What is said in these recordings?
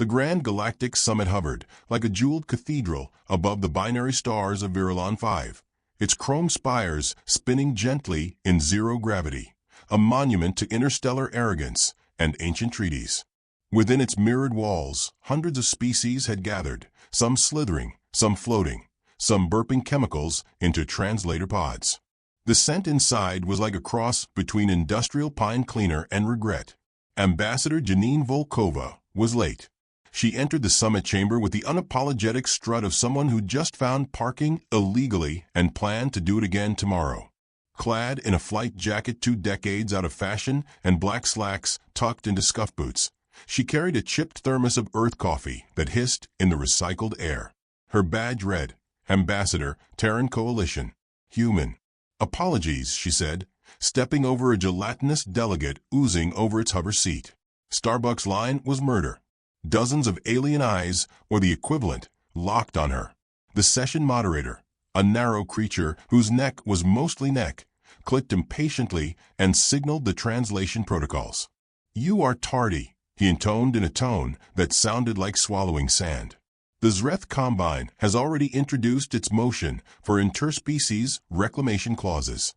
The grand Galactic summit hovered, like a jeweled cathedral, above the binary stars of Virilon 5, its chrome spires spinning gently in zero gravity, a monument to interstellar arrogance and ancient treaties. Within its mirrored walls, hundreds of species had gathered, some slithering, some floating, some burping chemicals into translator pods. The scent inside was like a cross between industrial pine cleaner and regret. Ambassador Janine Volkova was late. She entered the summit chamber with the unapologetic strut of someone who just found parking illegally and planned to do it again tomorrow. Clad in a flight jacket 2 decades out of fashion and black slacks tucked into scuff boots, she carried a chipped thermos of earth coffee that hissed in the recycled air. Her badge read, Ambassador, Terran Coalition. Human. Apologies, she said, stepping over a gelatinous delegate oozing over its hover seat. Starbucks' line was murder. Dozens of alien eyes, or the equivalent, locked on her. The session moderator, a narrow creature whose neck was mostly neck, clicked impatiently and signaled the translation protocols. You are tardy, he intoned in a tone that sounded like swallowing sand. The Zreth Combine has already introduced its motion for interspecies reclamation clauses.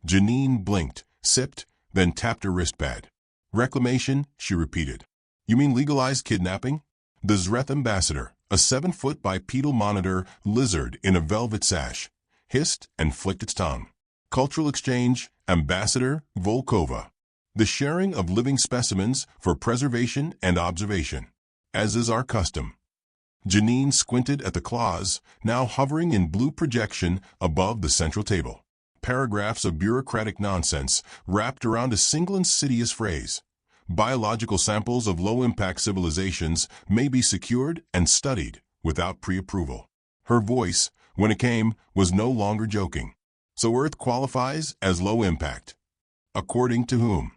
Janine blinked, sipped, then tapped her wristpad. Reclamation, she repeated. You mean legalized kidnapping? The Zreth ambassador, a 7-foot bipedal monitor lizard in a velvet sash, hissed and flicked its tongue. Cultural exchange, Ambassador Volkova. The sharing of living specimens for preservation and observation, as is our custom. Janine squinted at the clause, now hovering in blue projection above the central table. Paragraphs of bureaucratic nonsense wrapped around a single insidious phrase. Biological samples of low-impact civilizations may be secured and studied without pre-approval. Her voice, when it came, was no longer joking. So Earth qualifies as low-impact. According to whom?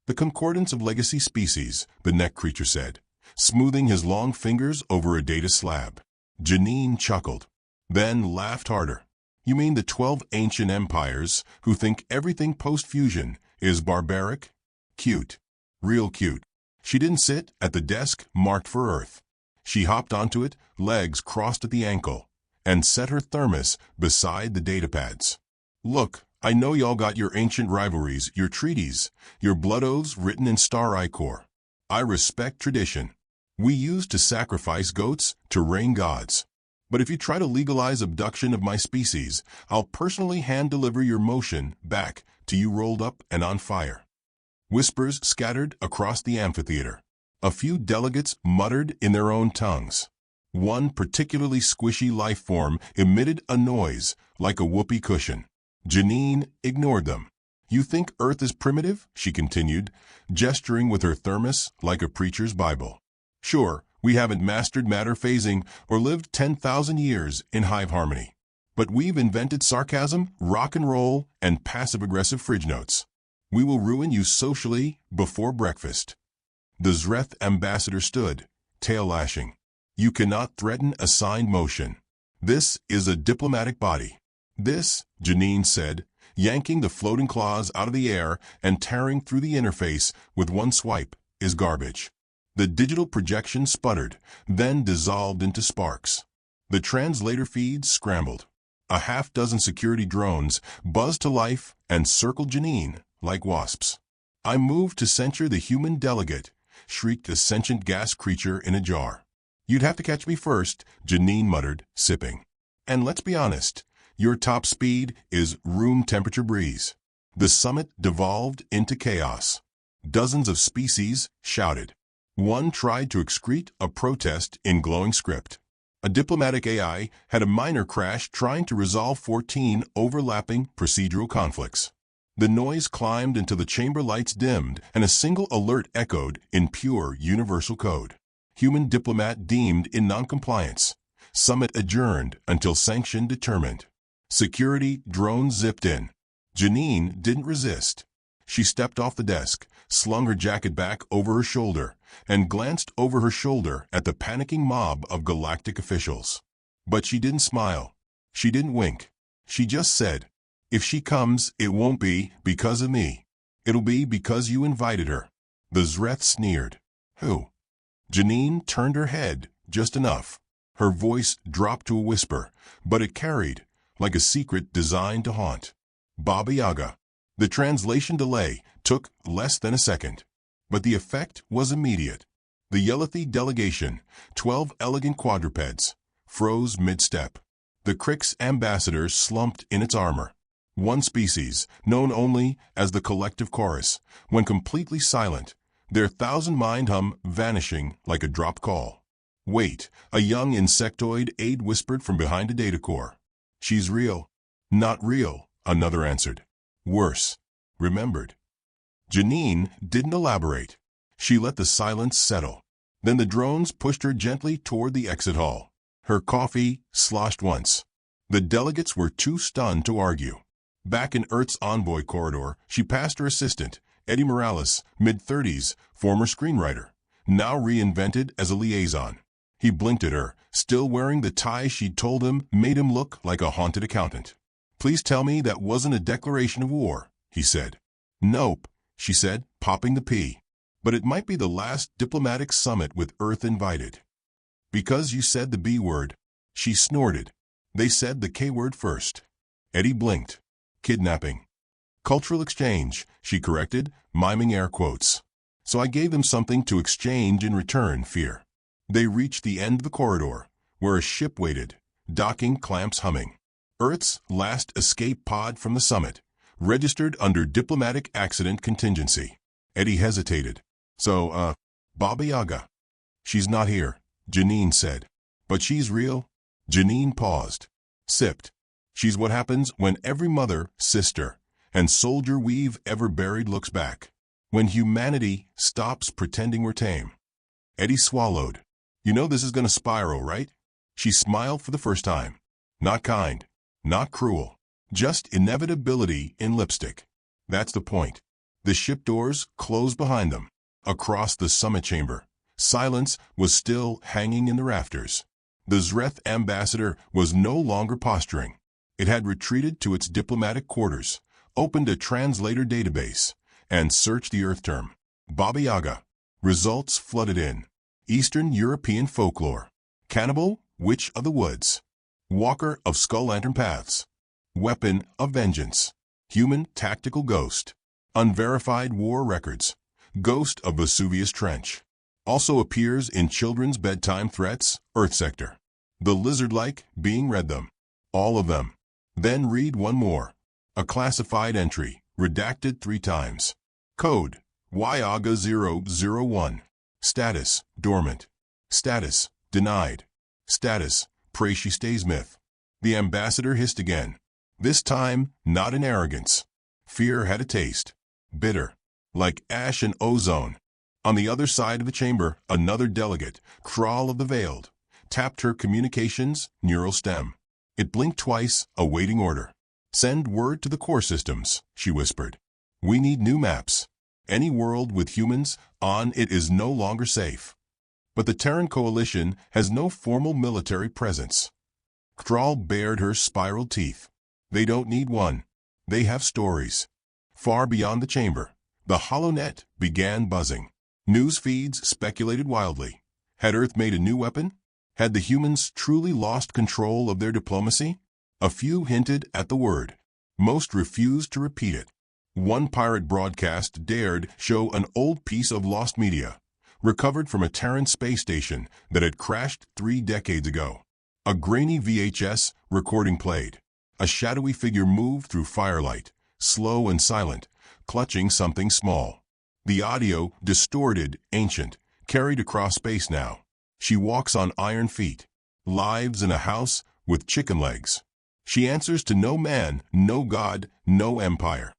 The concordance of legacy species, the neck creature said, smoothing his long fingers over a data slab. Janine chuckled, then laughed harder. You mean the 12 ancient empires who think everything post-fusion is barbaric? Cute. Real cute. She didn't sit at the desk marked for Earth. She hopped onto it, legs crossed at the ankle, and set her thermos beside the datapads. Look, I know y'all got your ancient rivalries, your treaties, your blood oaths written in star ichor. I respect tradition. We used to sacrifice goats to rain gods. But if you try to legalize abduction of my species, I'll personally hand-deliver your motion back to you rolled up and on fire. Whispers scattered across the amphitheater. A few delegates muttered in their own tongues. One particularly squishy life form emitted a noise like a whoopee cushion. Janine ignored them. You think Earth is primitive? She continued, gesturing with her thermos like a preacher's Bible. Sure, we haven't mastered matter phasing or lived 10,000 years in hive harmony. But we've invented sarcasm, rock and roll, and passive-aggressive fridge notes. We will ruin you socially before breakfast. The Zreth ambassador stood, tail lashing. You cannot threaten assigned motion. This is a diplomatic body. This, Janine said, yanking the floating claws out of the air and tearing through the interface with one swipe, is garbage. The digital projection sputtered, then dissolved into sparks. The translator feeds scrambled. A half-dozen security drones buzzed to life and circled Janine like wasps. I moved to censure the human delegate, shrieked a sentient gas creature in a jar. You'd have to catch me first, Janine muttered, sipping. And let's be honest, your top speed is room temperature breeze. The summit devolved into chaos. Dozens of species shouted. One tried to excrete a protest in glowing script. A diplomatic AI had a minor crash trying to resolve 14 overlapping procedural conflicts. The noise climbed until the chamber lights dimmed and a single alert echoed in pure universal code. Human diplomat deemed in noncompliance. Summit adjourned until sanction determined. Security drone zipped in. Janine didn't resist. She stepped off the desk, slung her jacket back over her shoulder, and glanced over her shoulder at the panicking mob of Galactic officials. But she didn't smile. She didn't wink. She just said, if she comes, it won't be because of me. It'll be because you invited her. The Zreth sneered. Who? Janine turned her head, just enough. Her voice dropped to a whisper, but it carried, like a secret designed to haunt. Baba Yaga. The translation delay took less than a second, but the effect was immediate. The Yelethi delegation, 12 elegant quadrupeds, froze mid-step. The Crick's ambassador slumped in its armor. One species, known only as the collective chorus, when completely silent, their thousand-mind hum vanishing like a dropped call. "Wait," a young insectoid aide whispered from behind a data core. "She's real." "Not real," another answered. "Worse." Remembered. Janine didn't elaborate. She let the silence settle. Then the drones pushed her gently toward the exit hall. Her coffee sloshed once. The delegates were too stunned to argue. Back in Earth's envoy corridor, she passed her assistant, Eddie Morales, mid-30s, former screenwriter, now reinvented as a liaison. He blinked at her, still wearing the tie she'd told him made him look like a haunted accountant. "Please tell me that wasn't a declaration of war," he said. "Nope," she said, popping the P. "But it might be the last diplomatic summit with Earth invited." "Because you said the B word." She snorted. "They said the K word first." Eddie blinked. "Kidnapping." "Cultural exchange," she corrected, miming air quotes. "So I gave them something to exchange in return, fear." They reached the end of the corridor, where a ship waited, docking clamps humming. Earth's last escape pod from the summit, registered under diplomatic accident contingency. Eddie hesitated. "So, Baba Yaga." "She's not here," Janine said. "But she's real." Janine paused. Sipped. "She's what happens when every mother, sister, and soldier we've ever buried looks back. When humanity stops pretending we're tame." Eddie swallowed. "You know this is going to spiral, right?" She smiled for the first time. Not kind. Not cruel. Just inevitability in lipstick. "That's the point." The ship doors closed behind them. Across the summit chamber, silence was still hanging in the rafters. The Zreth ambassador was no longer posturing. It had retreated to its diplomatic quarters, opened a translator database, and searched the Earth term. Baba Yaga. Results flooded in. Eastern European folklore. Cannibal, witch of the woods. Walker of Skull Lantern Paths. Weapon of vengeance. Human tactical ghost. Unverified war records. Ghost of Vesuvius Trench. Also appears in children's bedtime threats, Earth sector. The lizard-like being read them. All of them. Then read one more. A classified entry, redacted 3 times. Code, YAGA 001. Status, dormant. Status, denied. Status, pray she stays myth. The ambassador hissed again. This time, not in arrogance. Fear had a taste. Bitter. Like ash and ozone. On the other side of the chamber, another delegate, Crawl of the Veiled, tapped her communications neural stem. It blinked twice, awaiting order. "Send word to the core systems," she whispered. "We need new maps. Any world with humans on it is no longer safe." But the Terran coalition has no formal military presence. Crawl bared her spiral teeth. They don't need one. They have stories. Far beyond the chamber, the HoloNet began buzzing. News feeds speculated wildly. Had Earth made a new weapon? Had the humans truly lost control of their diplomacy? A few hinted at the word. Most refused to repeat it. One pirate broadcast dared show an old piece of lost media, recovered from a Terran space station that had crashed 3 decades ago. A grainy VHS recording played. A shadowy figure moved through firelight, slow and silent, clutching something small. The audio, distorted, ancient, carried across space now. She walks on iron feet, lives in a house with chicken legs. She answers to no man, no god, no empire.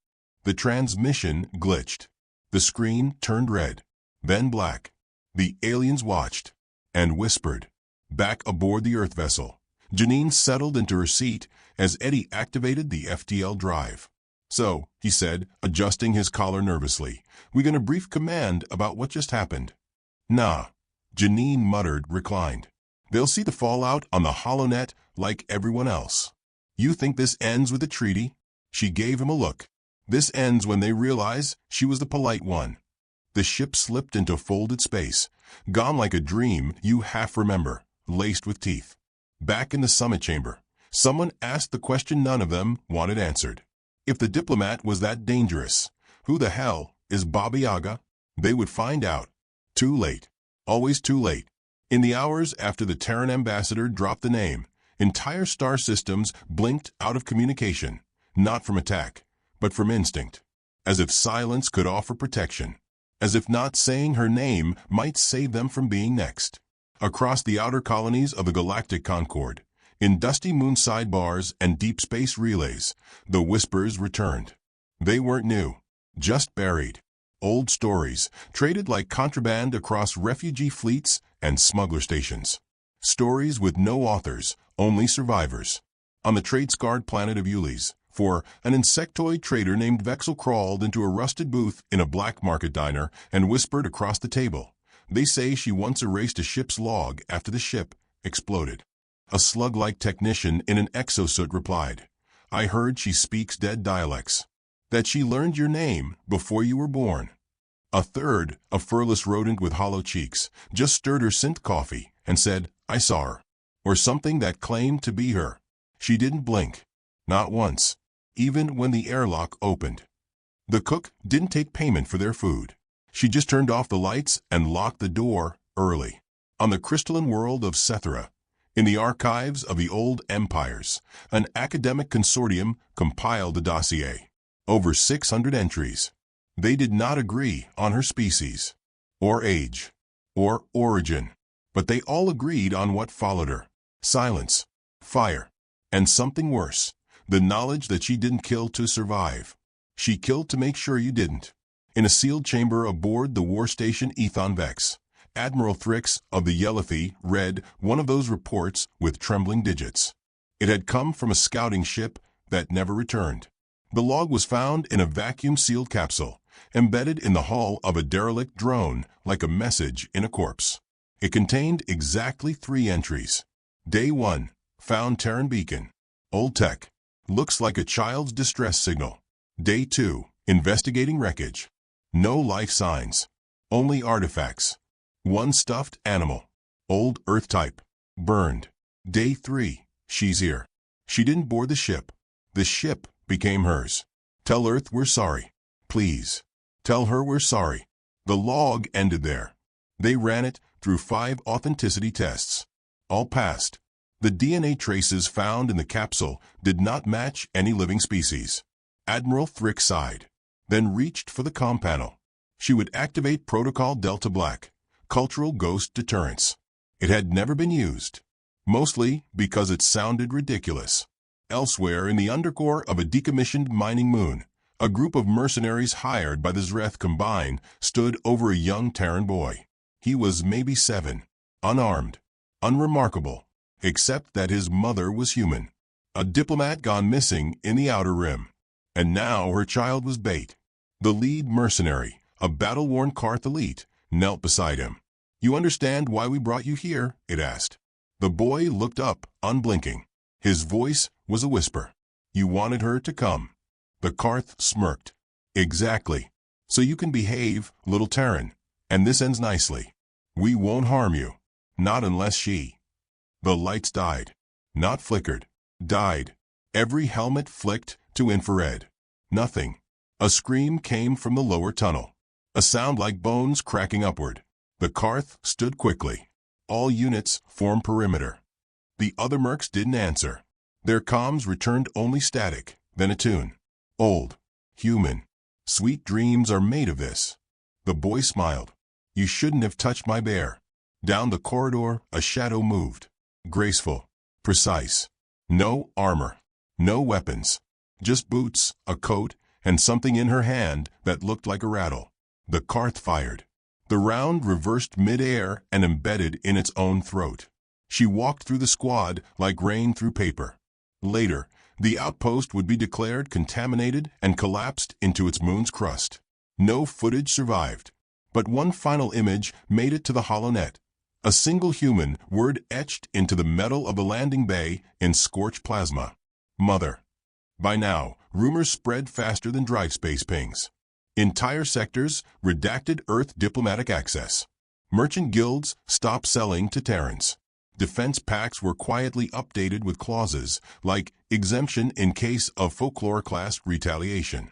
The transmission glitched. The screen turned red, then black. The aliens watched and whispered. Back aboard the Earth vessel, Janine settled into her seat as Eddie activated the FTL drive. "So," he said, adjusting his collar nervously, "we gonna brief command about what just happened?" "Nah," Janine muttered, reclined. "They'll see the fallout on the HoloNet like everyone else." "You think this ends with a treaty?" She gave him a look. "This ends when they realize she was the polite one." The ship slipped into folded space, gone like a dream you half remember, laced with teeth. Back in the summit chamber, someone asked the question none of them wanted answered. If the diplomat was that dangerous, who the hell is Baba Yaga? They would find out. Too late. Always too late. In the hours after the Terran ambassador dropped the name, entire star systems blinked out of communication, not from attack, but from instinct. As if silence could offer protection. As if not saying her name might save them from being next. Across the outer colonies of the Galactic Concord, in dusty moon sidebars and deep space relays, the whispers returned. They weren't new, just buried. Old stories, traded like contraband across refugee fleets and smuggler stations. Stories with no authors, only survivors. On the trade-scarred planet of Ules, for an insectoid trader named Vexel crawled into a rusted booth in a black market diner and whispered across the table. They say she once erased a ship's log after the ship exploded. A slug-like technician in an exosuit replied, I heard she speaks dead dialects. That she learned your name before you were born. A third, a furless rodent with hollow cheeks, just stirred her synth coffee and said, I saw her. Or something that claimed to be her. She didn't blink. Not once. Even when the airlock opened. The cook didn't take payment for their food. She just turned off the lights and locked the door early. On the crystalline world of Sethra, in the archives of the old empires, an academic consortium compiled a dossier. Over 600 entries. They did not agree on her species, or age, or origin, but they all agreed on what followed her. Silence, fire, and something worse. The knowledge that she didn't kill to survive. She killed to make sure you didn't. In a sealed chamber aboard the war station Ethon Vex, Admiral Thrix of the Yellowthy read one of those reports with trembling digits. It had come from a scouting ship that never returned. The log was found in a vacuum-sealed capsule, embedded in the hull of a derelict drone like a message in a corpse. It contained exactly 3 entries. Day 1, found Terran beacon. Old tech. Looks like a child's distress signal. Day 2, investigating wreckage. No life signs. Only artifacts. 1 stuffed animal. Old Earth type. Burned. Day 3, she's here. She didn't board the ship. The ship became hers. Tell Earth we're sorry. Please. Tell her we're sorry. The log ended there. They ran it through 5 authenticity tests. All passed. The DNA traces found in the capsule did not match any living species. Admiral Thrick sighed, then reached for the comm panel. She would activate Protocol Delta Black, cultural ghost deterrence. It had never been used, mostly because it sounded ridiculous. Elsewhere in the undercore of a decommissioned mining moon, a group of mercenaries hired by the Zreth Combine stood over a young Terran boy. He was maybe 7, unarmed, unremarkable. Except that his mother was human. A diplomat gone missing in the Outer Rim. And now her child was bait. The lead mercenary, a battle-worn Karth elite, knelt beside him. You understand why we brought you here? It asked. The boy looked up, unblinking. His voice was a whisper. You wanted her to come. The Karth smirked. Exactly. So you can behave, little Terran. And this ends nicely. We won't harm you. Not unless she... The lights died. Not flickered. Died. Every helmet flicked to infrared. Nothing. A scream came from the lower tunnel. A sound like bones cracking upward. The Karth stood quickly. All units form perimeter. The other mercs didn't answer. Their comms returned only static, then a tune. Old. Human. Sweet dreams are made of this. The boy smiled. You shouldn't have touched my bear. Down the corridor, a shadow moved. Graceful. Precise. No armor. No weapons. Just boots, a coat, and something in her hand that looked like a rattle. The Karth fired. The round reversed mid-air and embedded in its own throat. She walked through the squad like rain through paper. Later, the outpost would be declared contaminated and collapsed into its moon's crust. No footage survived. But one final image made it to the HoloNet. A single human word etched into the metal of the landing bay in scorched plasma. Mother. By now, rumors spread faster than drive space pings. Entire sectors redacted Earth diplomatic access. Merchant guilds stopped selling to Terrans. Defense pacts were quietly updated with clauses like exemption in case of folklore-class retaliation.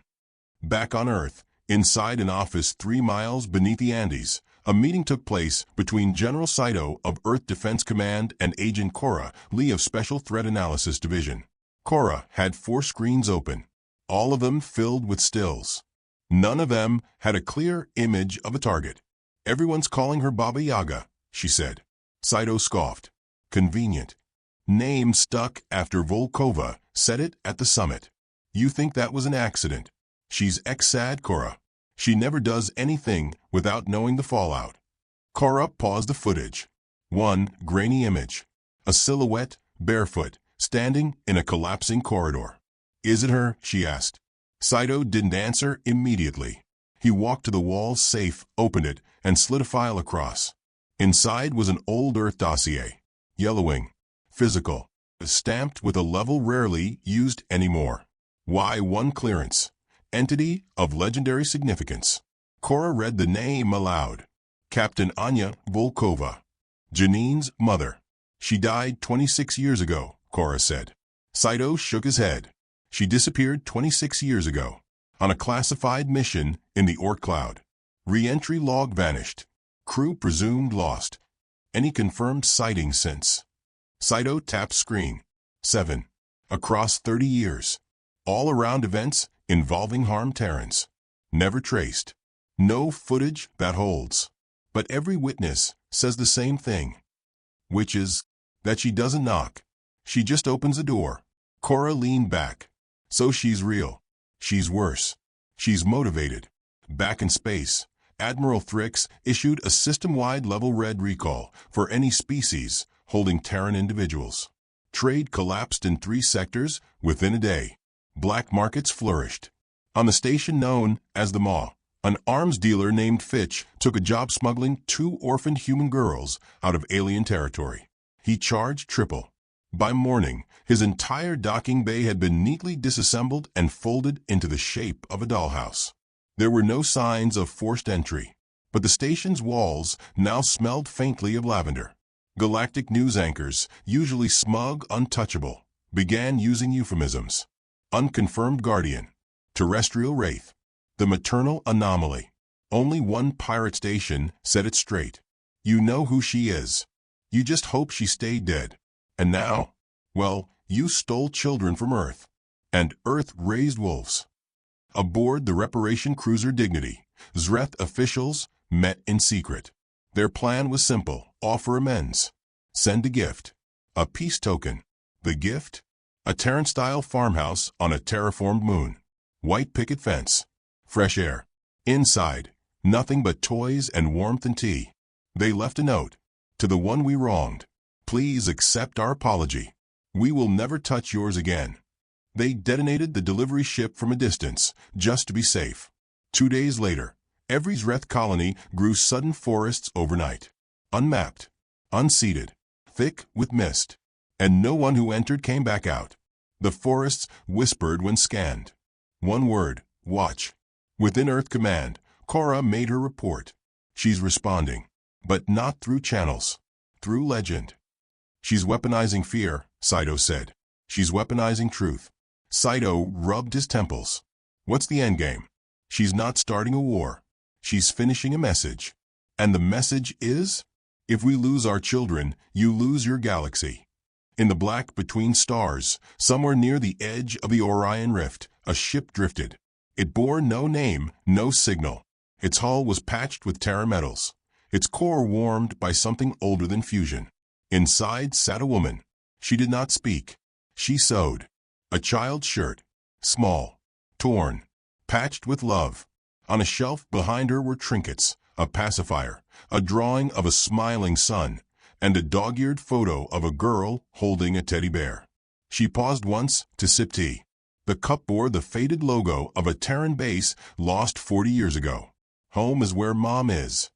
Back on Earth, inside an office 3 miles beneath the Andes, a meeting took place between General Saito of Earth Defense Command and Agent Cora Lee of Special Threat Analysis Division. Cora had 4 screens open, all of them filled with stills. None of them had a clear image of a target. "Everyone's calling her Baba Yaga," she said. Saito scoffed. "Convenient. Name stuck after Volkova said it at the summit. You think that was an accident? She's ex-SAD, Cora. She never does anything without knowing the fallout." Cora paused the footage. One grainy image. A silhouette, barefoot, standing in a collapsing corridor. "Is it her?" she asked. Saito didn't answer immediately. He walked to the wall safe, opened it, and slid a file across. Inside was an old Earth dossier. Yellowing. Physical. Stamped with a level rarely used anymore. Y1 clearance. Entity of legendary significance. Cora read the name aloud. Captain Anya Volkova. Janine's mother. "She died 26 years ago," Cora said. Saito shook his head. "She disappeared 26 years ago. On a classified mission in the Oort cloud. Re-entry log vanished. Crew presumed lost. Any confirmed sightings since?" Saito tapped screen. 7. Across 30 years. All around events involving harmed Terrans. Never traced. No footage that holds. But every witness says the same thing. Which is that she doesn't knock. She just opens the door. Cora leaned back. "So she's real. She's worse. She's motivated." Back in space, Admiral Thrix issued a system-wide level red recall for any species holding Terran individuals. Trade collapsed in 3 sectors within a day. Black markets flourished. On the station known as the Maw, an arms dealer named Fitch took a job smuggling 2 orphaned human girls out of alien territory. He charged triple. By morning, his entire docking bay had been neatly disassembled and folded into the shape of a dollhouse. There were no signs of forced entry, but the station's walls now smelled faintly of lavender. Galactic news anchors, usually smug, untouchable, began using euphemisms. Unconfirmed guardian. Terrestrial wraith. The maternal anomaly. Only one pirate station said it straight. "You know who she is. You just hope she stayed dead. And now, well, you stole children from Earth. And Earth raised wolves." Aboard the reparation cruiser Dignity, Zreth officials met in secret. Their plan was simple: offer amends. Send a gift. A peace token. The gift? A Terran-style farmhouse on a terraformed moon. White picket fence. Fresh air. Inside, nothing but toys and warmth and tea. They left a note. "To the one we wronged. Please accept our apology. We will never touch yours again." They detonated the delivery ship from a distance, just to be safe. 2 days later, every Zreth colony grew sudden forests overnight. Unmapped. Unseeded. Thick with mist. And no one who entered came back out. The forests whispered when scanned. One word: watch. Within Earth Command, Cora made her report. She's responding. But not through channels. Through legend. "She's weaponizing fear," Saito said. "She's weaponizing truth." Saito rubbed his temples. "What's the endgame?" "She's not starting a war. She's finishing a message. And the message is? If we lose our children, you lose your galaxy." In the black between stars, somewhere near the edge of the Orion Rift, a ship drifted. It bore no name, no signal. Its hull was patched with Terra metals. Its core warmed by something older than fusion. Inside sat a woman. She did not speak. She sewed. A child's shirt. Small. Torn. Patched with love. On a shelf behind her were trinkets, a pacifier, a drawing of a smiling sun, and a dog-eared photo of a girl holding a teddy bear. She paused once to sip tea. The cup bore the faded logo of a Terran base lost 40 years ago. "Home is where Mom is."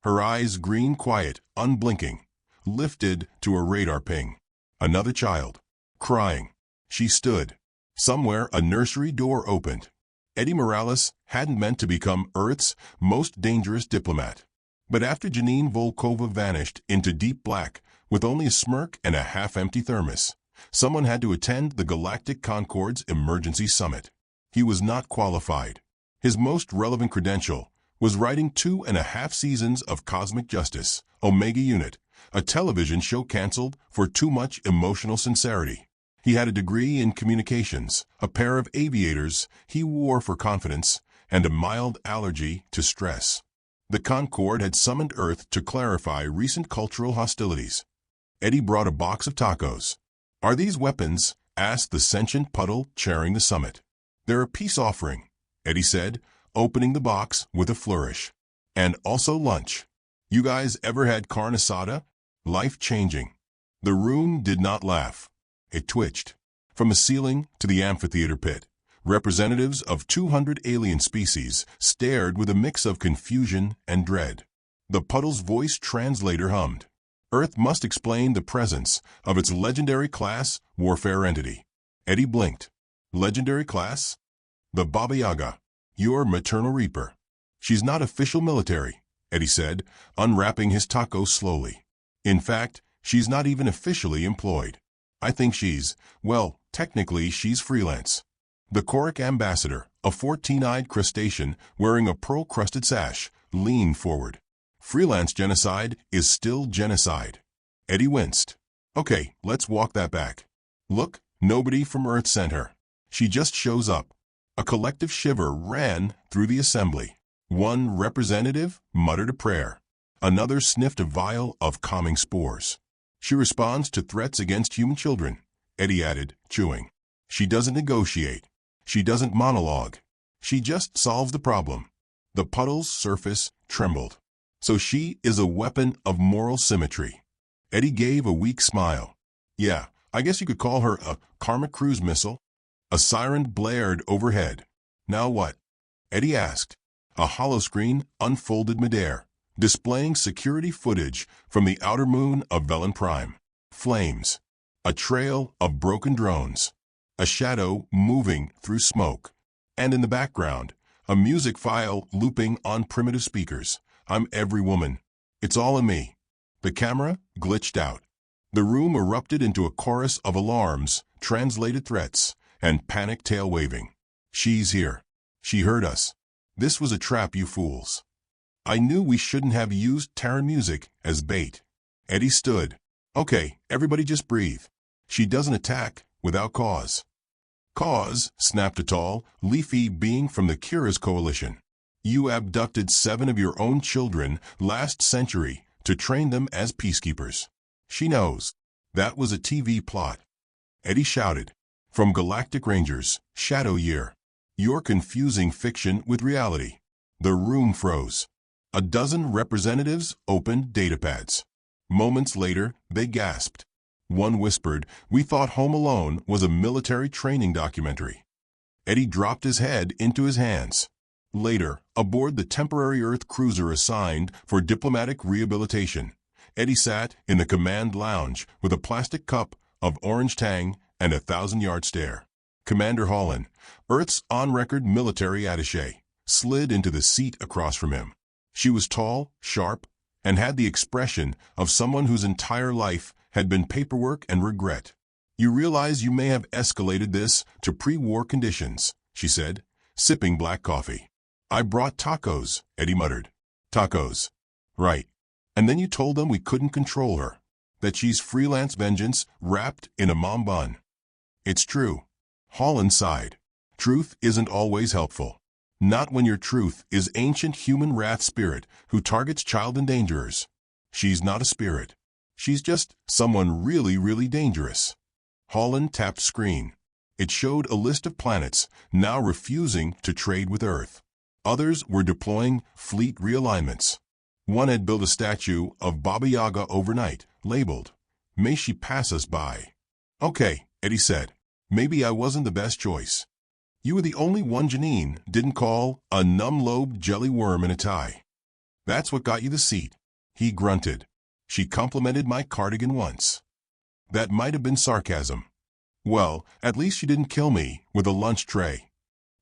Her eyes green quiet, unblinking, lifted to a radar ping. Another child. Crying. She stood. Somewhere a nursery door opened. Eddie Morales hadn't meant to become Earth's most dangerous diplomat. But after Janine Volkova vanished into deep black with only a smirk and a half-empty thermos, someone had to attend the Galactic Concorde's emergency summit. He was not qualified. His most relevant credential was writing 2.5 seasons of Cosmic Justice, Omega Unit, a television show canceled for too much emotional sincerity. He had a degree in communications, a pair of aviators he wore for confidence, and a mild allergy to stress. The Concorde had summoned Earth to clarify recent cultural hostilities. Eddie brought a box of tacos. "Are these weapons?" asked the sentient puddle chairing the summit. "They're a peace offering," Eddie said, opening the box with a flourish. "And also lunch. You guys ever had carne asada? Life-changing." The room did not laugh. It twitched. From the ceiling to the amphitheater pit, representatives of 200 alien species stared with a mix of confusion and dread. The puddle's voice translator hummed. Earth must explain the presence of its legendary class warfare entity. Eddie blinked. Legendary class? The Baba Yaga, your maternal reaper. She's not official military, Eddie said, unwrapping his taco slowly. In fact, she's not even officially employed. I think well, technically she's freelance. The Korik ambassador, a 14-eyed crustacean wearing a pearl-crusted sash, leaned forward. Freelance genocide is still genocide. Eddie winced. Okay, let's walk that back. Look, nobody from Earth sent her. She just shows up. A collective shiver ran through the assembly. One representative muttered a prayer. Another sniffed a vial of calming spores. She responds to threats against human children, Eddie added, chewing. She doesn't negotiate. She doesn't monologue. She just solves the problem. The puddle's surface trembled. So she is a weapon of moral symmetry. Eddie gave a weak smile. Yeah, I guess you could call her a karmic cruise missile. A siren blared overhead. Now what? Eddie asked. A holoscreen unfolded midair, displaying security footage from the outer moon of Velen Prime. Flames. A trail of broken drones. A shadow moving through smoke. And in the background, a music file looping on primitive speakers. I'm every woman. It's all in me. The camera glitched out. The room erupted into a chorus of alarms, translated threats, and panic tail waving. She's here. She heard us. This was a trap, you fools. I knew we shouldn't have used Terran music as bait. Eddie stood. Okay, everybody just breathe. She doesn't attack without cause. Cause, snapped a tall, leafy being from the Curious Coalition. You abducted 7 of your own children last century to train them as peacekeepers. She knows. That was a TV plot. Eddie shouted. From Galactic Rangers, Shadow Year. You're confusing fiction with reality. The room froze. A dozen representatives opened datapads. Moments later, they gasped. One whispered, "We thought Home Alone was a military training documentary." Eddie dropped his head into his hands. Later, aboard the temporary Earth cruiser assigned for diplomatic rehabilitation, Eddie sat in the command lounge with a plastic cup of orange tang and a 1,000-yard stare. Commander Holland, Earth's on-record military attaché, slid into the seat across from him. She was tall, sharp, and had the expression of someone whose entire life had been paperwork and regret. You realize you may have escalated this to pre-war conditions, she said, sipping black coffee. I brought tacos, Eddie muttered. Tacos. Right. And then you told them we couldn't control her, that she's freelance vengeance wrapped in a mom bun. It's true. Holland sighed. Truth isn't always helpful. Not when your truth is ancient human wrath spirit who targets child endangerers. She's not a spirit. She's just someone really, really dangerous. Holland tapped screen. It showed a list of planets now refusing to trade with Earth. Others were deploying fleet realignments. One had built a statue of Baba Yaga overnight, labeled, "May she pass us by." Okay, Eddie said. Maybe I wasn't the best choice. You were the only one Janine didn't call a numb-lobed jelly worm in a tie. That's what got you the seat. He grunted. She complimented my cardigan once. That might have been sarcasm. Well, at least she didn't kill me with a lunch tray.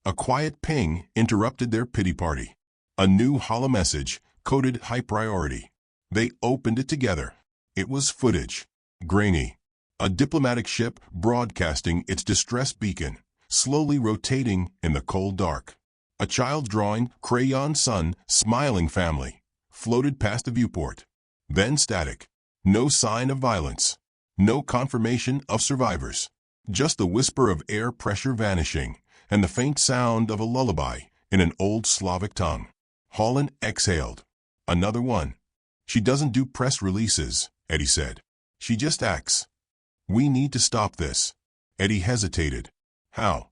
A quiet ping interrupted their pity party. A new hollow message, coded high priority. They opened it together. It was footage. Grainy. A diplomatic ship broadcasting its distress beacon, slowly rotating in the cold dark. A child's drawing, crayon sun, smiling family, floated past the viewport. Then static. No sign of violence. No confirmation of survivors. Just the whisper of air pressure vanishing, and the faint sound of a lullaby in an old Slavic tongue. Holland exhaled. Another one. She doesn't do press releases, Eddie said. She just acts. We need to stop this. Eddie hesitated. How?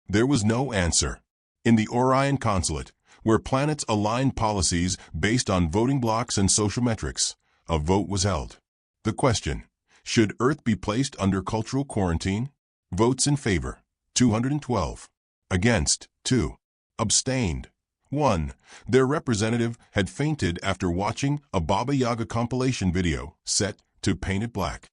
There was no answer. In the Orion consulate, where planets aligned policies based on voting blocks and social metrics, a vote was held. The question, should Earth be placed under cultural quarantine? Votes in favor, 212. Against, 2. Abstained, 1. Their representative had fainted after watching a Baba Yaga compilation video set to paint it black.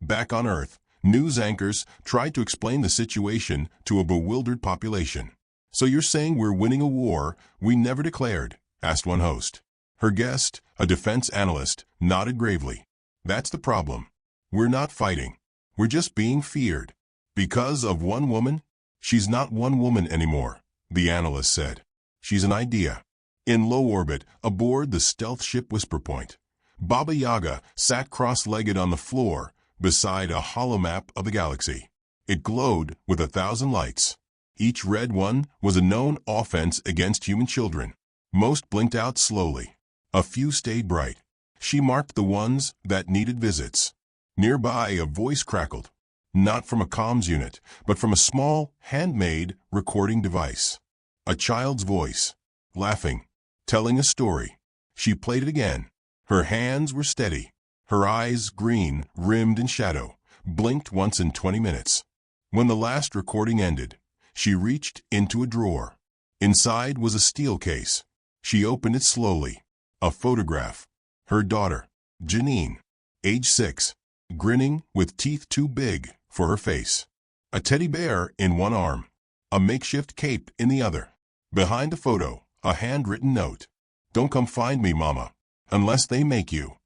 Back on Earth, news anchors tried to explain the situation to a bewildered population. So you're saying we're winning a war we never declared? Asked one host. Her guest, a defense analyst, nodded gravely. That's the problem. We're not fighting. We're just being feared. Because of one woman? She's not one woman anymore, the analyst said. She's an idea. In low orbit, aboard the stealth ship Whisperpoint, Baba Yaga sat cross-legged on the floor beside a hollow map of the galaxy. It glowed with 1,000 lights. Each red one was a known offense against human children. Most blinked out slowly. A few stayed bright. She marked the ones that needed visits. Nearby, a voice crackled. Not from a comms unit, but from a small, handmade recording device. A child's voice, laughing, telling a story. She played it again. Her hands were steady. Her eyes, green, rimmed in shadow, blinked once in 20 minutes. When the last recording ended, she reached into a drawer. Inside was a steel case. She opened it slowly. A photograph. Her daughter, Janine, age 6, grinning with teeth too big for her face. A teddy bear in one arm, a makeshift cape in the other. Behind the photo, a handwritten note. Don't come find me, Mama, unless they make you.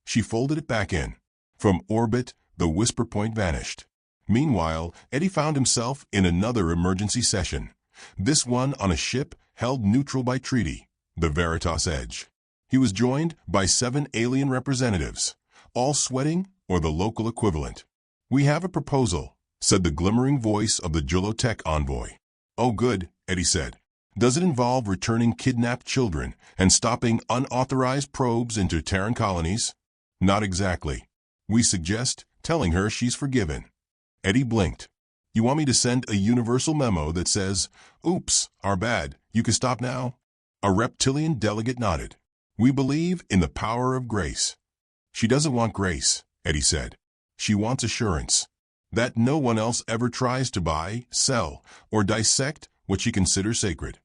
She folded it back in. From orbit, the Whisperpoint vanished. Meanwhile, Eddie found himself in another emergency session. This one on a ship held neutral by treaty, the Veritas Edge. He was joined by 7 alien representatives, all sweating or the local equivalent. We have a proposal, said the glimmering voice of the Julotech envoy. Oh good, Eddie said. Does it involve returning kidnapped children and stopping unauthorized probes into Terran colonies? Not exactly. We suggest telling her she's forgiven. Eddie blinked. You want me to send a universal memo that says, oops, our bad, you can stop now? A reptilian delegate nodded. We believe in the power of grace. She doesn't want grace, Eddie said. She wants assurance. That no one else ever tries to buy, sell, or dissect what she considers sacred.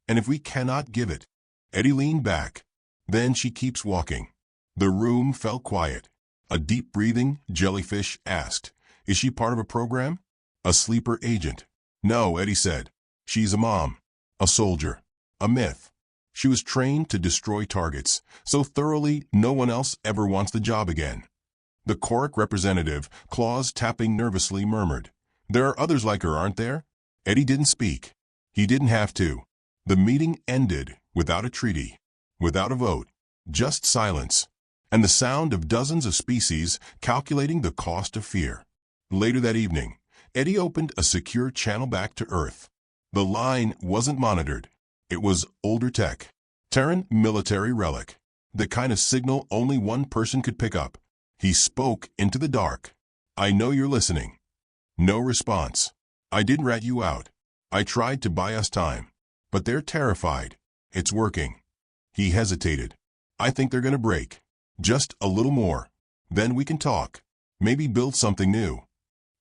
And if we cannot give it, Eddie leaned back. Then she keeps walking. The room fell quiet. A deep-breathing jellyfish asked, is she part of a program? A sleeper agent? No, Eddie said. She's a mom. A soldier. A myth. She was trained to destroy targets, so thoroughly no one else ever wants the job again. The Choric representative, claws tapping nervously, murmured, there are others like her, aren't there? Eddie didn't speak. He didn't have to. The meeting ended without a treaty, without a vote, just silence, and the sound of dozens of species calculating the cost of fear. Later that evening, Eddie opened a secure channel back to Earth. The line wasn't monitored. It was older tech, Terran military relic, the kind of signal only one person could pick up. He spoke into the dark. I know you're listening. No response. I didn't rat you out. I tried to buy us time. But they're terrified. It's working. He hesitated. I think they're going to break. Just a little more. Then we can talk. Maybe build something new.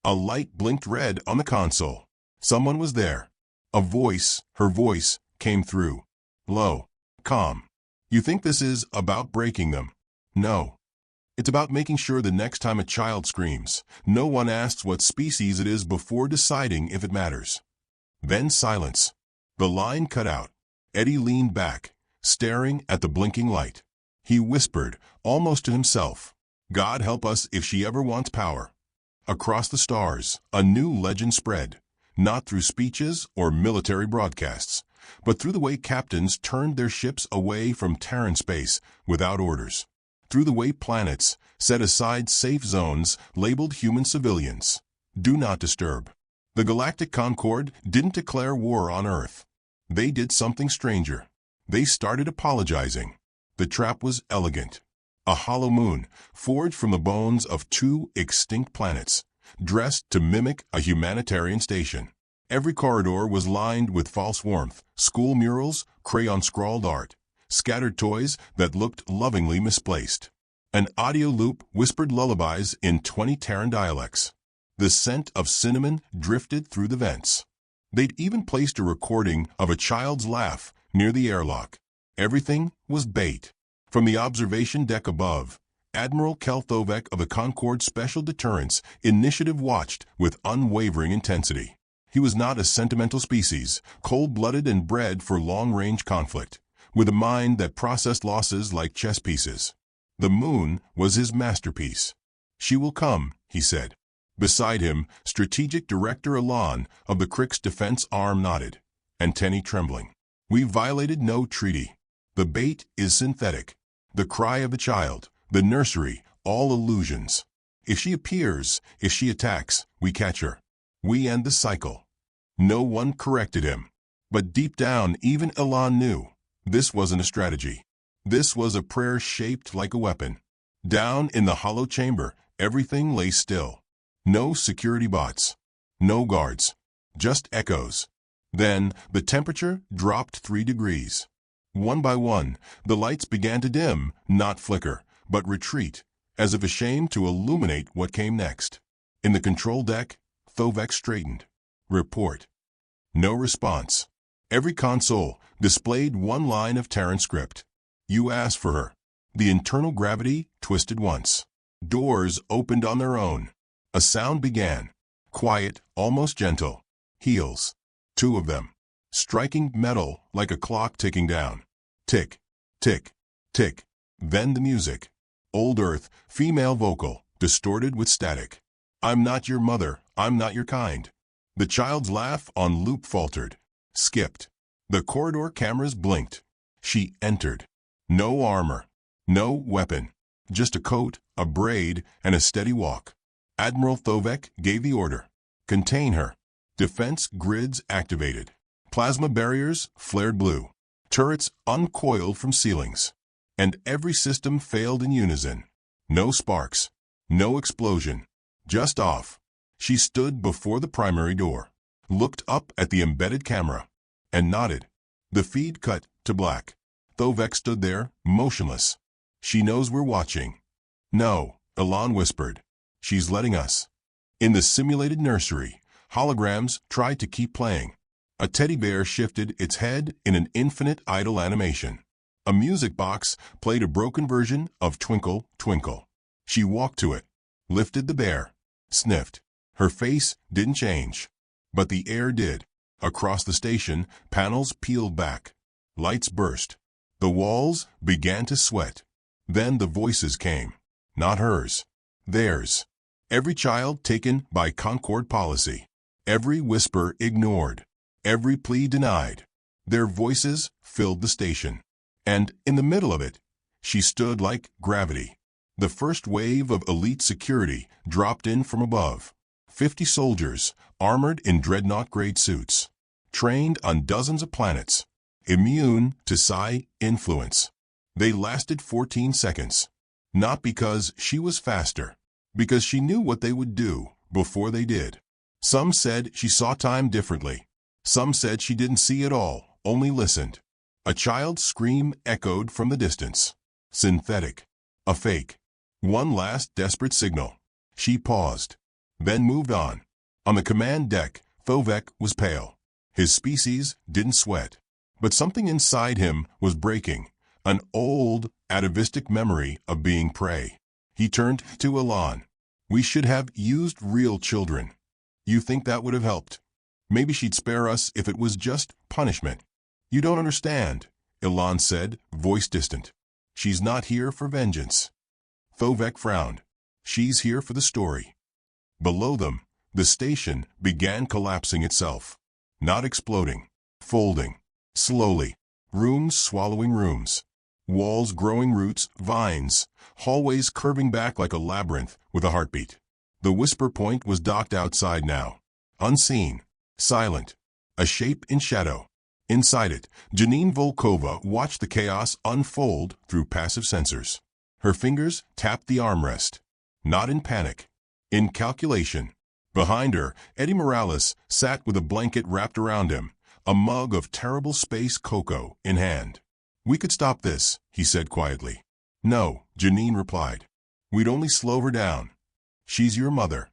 A light blinked red on the console. Someone was there. A voice, her voice, came through. Low. Calm. You think this is about breaking them? No. It's about making sure the next time a child screams, no one asks what species it is before deciding if it matters. Then silence. The line cut out. Eddie leaned back, staring at the blinking light. He whispered, almost to himself, "God help us if she ever wants power." Across the stars, a new legend spread, not through speeches or military broadcasts, but through the way captains turned their ships away from Terran space without orders, through the way planets set aside safe zones labeled human civilians. Do not disturb. The Galactic Concord didn't declare war on Earth. They did something stranger. They started apologizing. The trap was elegant. A hollow moon, forged from the bones of two extinct planets, dressed to mimic a humanitarian station. Every corridor was lined with false warmth, school murals, crayon-scrawled art, scattered toys that looked lovingly misplaced. An audio loop whispered lullabies in 20 Terran dialects. The scent of cinnamon drifted through the vents. They'd even placed a recording of a child's laugh near the airlock. Everything was bait. From the observation deck above, Admiral Kelthovek of the Concorde Special Deterrence Initiative watched with unwavering intensity. He was not a sentimental species, cold-blooded and bred for long-range conflict, with a mind that processed losses like chess pieces. The moon was his masterpiece. "She will come," he said. Beside him, Strategic Director Elan of the Crick's defense arm nodded, antennae trembling. "We violated no treaty. The bait is synthetic. The cry of the child, the nursery, all illusions. If she appears, if she attacks, we catch her. We end the cycle." No one corrected him. But deep down, even Elan knew this wasn't a strategy. This was a prayer shaped like a weapon. Down in the hollow chamber, everything lay still. No security bots. No guards. Just echoes. Then the temperature dropped 3 degrees. One by one, the lights began to dim, not flicker, but retreat, as if ashamed to illuminate what came next. In the control deck, Thovek straightened. "Report." No response. Every console displayed one line of Terran script. "You asked for her." The internal gravity twisted once. Doors opened on their own. A sound began. Quiet, almost gentle. Heels. 2 of them. Striking metal like a clock ticking down. Tick, tick, tick. Then the music. Old Earth, female vocal, distorted with static. "I'm not your mother, I'm not your kind." The child's laugh on loop faltered. Skipped. The corridor cameras blinked. She entered. No armor. No weapon. Just a coat, a braid, and a steady walk. Admiral Thovek gave the order. "Contain her." Defense grids activated. Plasma barriers flared blue. Turrets uncoiled from ceilings. And every system failed in unison. No sparks. No explosion. Just off. She stood before the primary door, looked up at the embedded camera, and nodded. The feed cut to black. Thovek stood there, motionless. "She knows we're watching." "No," Elan whispered. "She's letting us." In the simulated nursery, holograms tried to keep playing. A teddy bear shifted its head in an infinite idle animation. A music box played a broken version of Twinkle, Twinkle. She walked to it, lifted the bear, sniffed. Her face didn't change, but the air did. Across the station, panels peeled back. Lights burst. The walls began to sweat. Then the voices came. Not hers. Theirs. Every child taken by Concorde policy. Every whisper ignored. Every plea denied. Their voices filled the station. And in the middle of it, she stood like gravity. The first wave of elite security dropped in from above. 50 soldiers, armored in dreadnought-grade suits, trained on dozens of planets, immune to psi influence. They lasted 14 seconds. Not because she was faster, because she knew what they would do before they did. Some said she saw time differently. Some said she didn't see at all, only listened. A child's scream echoed from the distance. Synthetic. A fake. One last desperate signal. She paused, then moved on. On the command deck, Thovek was pale. His species didn't sweat. But something inside him was breaking, an old, atavistic memory of being prey. He turned to Elan. "We should have used real children. You think that would have helped?" Maybe she'd spare us if it was just punishment. You don't understand, Ilan said, voice distant. She's not here for vengeance. Thovek frowned. She's here for the story. Below them, the station began collapsing itself. Not exploding, folding, slowly. Rooms swallowing rooms. Walls growing roots, vines. Hallways curving back like a labyrinth with a heartbeat. The whisper point was docked outside now. Unseen. Silent. A shape in shadow. Inside it, Janine Volkova watched the chaos unfold through passive sensors. Her fingers tapped the armrest. Not in panic. In calculation. Behind her, Eddie Morales sat with a blanket wrapped around him, a mug of terrible space cocoa in hand. We could stop this, he said quietly. No, Janine replied. We'd only slow her down. She's your mother.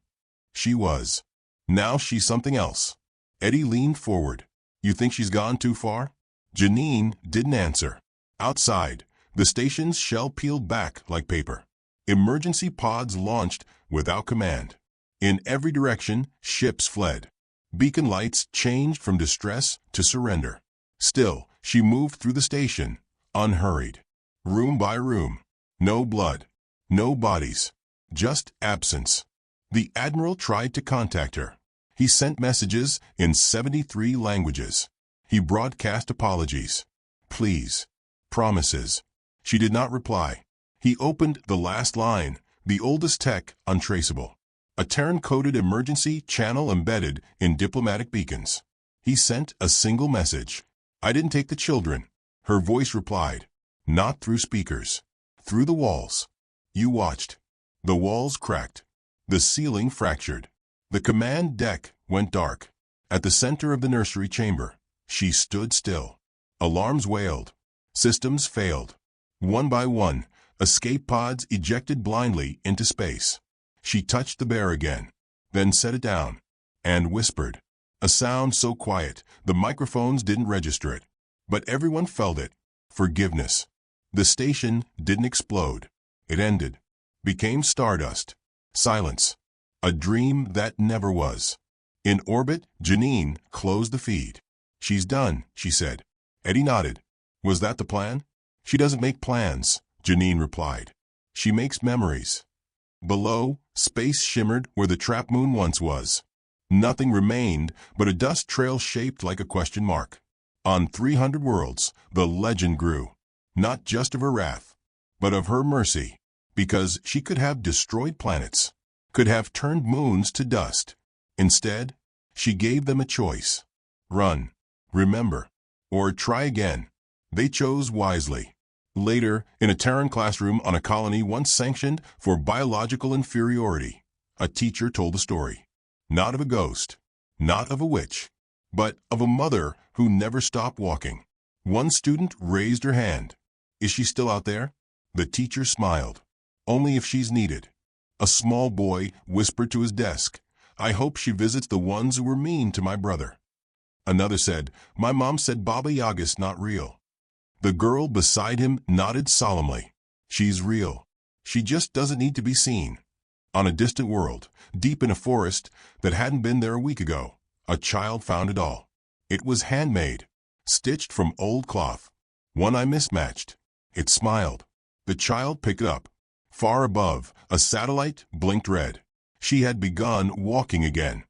She was. Now she's something else. Eddie leaned forward. You think she's gone too far? Janine didn't answer. Outside, the station's shell peeled back like paper. Emergency pods launched without command. In every direction, ships fled. Beacon lights changed from distress to surrender. Still, she moved through the station, unhurried. Room by room. No blood. No bodies. Just absence. The Admiral tried to contact her. He sent messages in 73 languages. He broadcast apologies. Please. Promises. She did not reply. He opened the last line, the oldest tech untraceable. A Terran-coded emergency channel embedded in diplomatic beacons. He sent a single message. I didn't take the children. Her voice replied. Not through speakers. Through the walls. You watched. The walls cracked. The ceiling fractured. The command deck went dark. At the center of the nursery chamber, she stood still. Alarms wailed. Systems failed. One by one, escape pods ejected blindly into space. She touched the bear again, then set it down, and whispered. A sound so quiet, the microphones didn't register it. But everyone felt it. Forgiveness. The station didn't explode. It ended. Became stardust. Silence. A dream that never was. In orbit, Janine closed the feed. She's done, she said. Eddie nodded. Was that the plan? She doesn't make plans, Janine replied. She makes memories. Below, space shimmered where the trap moon once was. Nothing remained but a dust trail shaped like a question mark. On 300 worlds, the legend grew. Not just of her wrath, but of her mercy. Because she could have destroyed planets, could have turned moons to dust. Instead, she gave them a choice. Run, remember, or try again. They chose wisely. Later, in a Terran classroom on a colony once sanctioned for biological inferiority, a teacher told the story. Not of a ghost, not of a witch, but of a mother who never stopped walking. One student raised her hand. Is she still out there? The teacher smiled. Only if she's needed. A small boy whispered to his desk, I hope she visits the ones who were mean to my brother. Another said, my mom said Baba Yaga's not real. The girl beside him nodded solemnly. She's real. She just doesn't need to be seen. On a distant world, deep in a forest that hadn't been there a week ago, a child found it all. It was handmade, stitched from old cloth. One eye mismatched. It smiled. The child picked it up. Far above, a satellite blinked red. She had begun walking again.